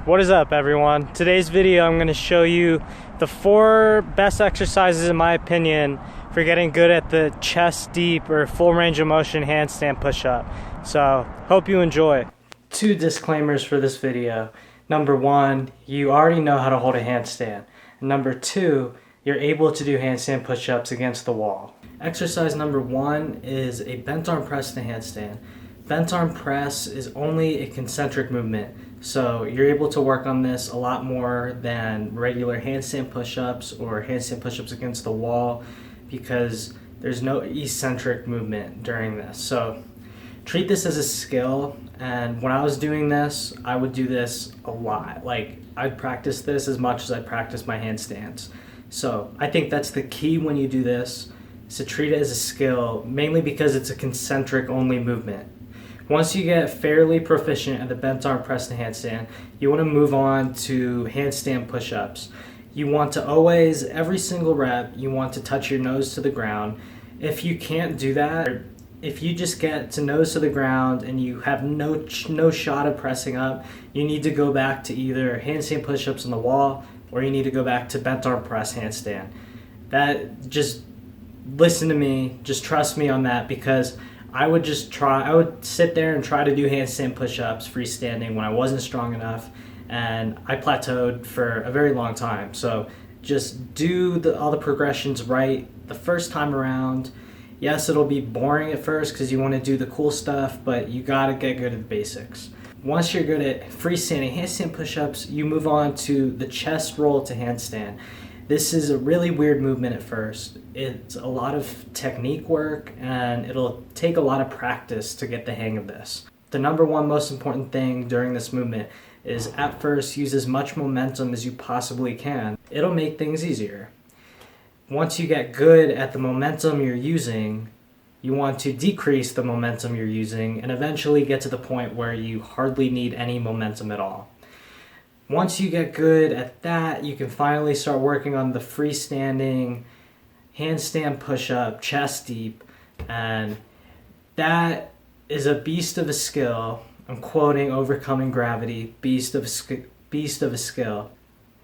What is up, everyone? Today's video I'm going to show you the 4 best exercises in my opinion for getting good at the chest deep or full range of motion handstand push-up. So hope you enjoy. 2 disclaimers for this video. Number 1, you already know how to hold a handstand. And number 2, you're able to do handstand push-ups against the wall. Exercise number 1 is a bent arm press to handstand. Bent arm press is only a concentric movement, so you're able to work on this a lot more than regular handstand push-ups or handstand push-ups against the wall because there's no eccentric movement during this. So treat this as a skill, and when I was doing this, I would do this a lot. Like, I'd practice this as much as I practice my handstands. So I think that's the key when you do this, is to treat it as a skill, mainly because it's a concentric only movement. Once you get fairly proficient at the bent arm press to handstand, you want to move on to handstand push-ups. You want to always, every single rep, you want to touch your nose to the ground. If you can't do that, or if you just get to nose to the ground and you have no shot of pressing up, you need to go back to either handstand push-ups on the wall or you need to go back to bent arm press handstand. Just listen to me, just trust me on that, because I would sit there and try to do handstand push-ups freestanding when I wasn't strong enough, and I plateaued for a very long time. So just do all the progressions right the first time around. Yes, it'll be boring at first because you want to do the cool stuff, but you gotta get good at the basics. Once you're good at freestanding handstand push-ups, you move on to the chest roll to handstand. This is a really weird movement at first. It's a lot of technique work and it'll take a lot of practice to get the hang of this. The number 1 most important thing during this movement is at first use as much momentum as you possibly can. It'll make things easier. Once you get good at the momentum you're using, you want to decrease the momentum you're using and eventually get to the point where you hardly need any momentum at all. Once you get good at that, you can finally start working on the freestanding handstand push-up, chest deep, and that is a beast of a skill. I'm quoting Overcoming Gravity, beast of a skill.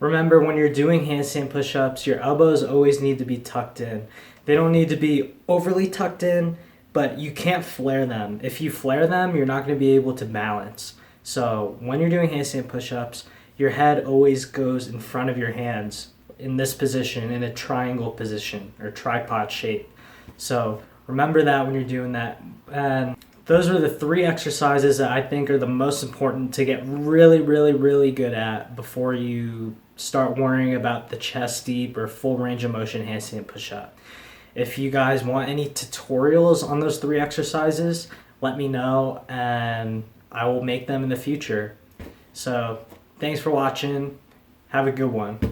Remember, when you're doing handstand push-ups, your elbows always need to be tucked in. They don't need to be overly tucked in, but you can't flare them. If you flare them, you're not going to be able to balance. So when you're doing handstand push-ups, your head always goes in front of your hands in this position, in a triangle position or tripod shape. So remember that when you're doing that. And those are the 3 exercises that I think are the most important to get really, really, really good at before you start worrying about the chest deep or full range of motion handstand push-up. If you guys want any tutorials on those 3 exercises, let me know and I will make them in the future. So thanks for watching. Have a good one.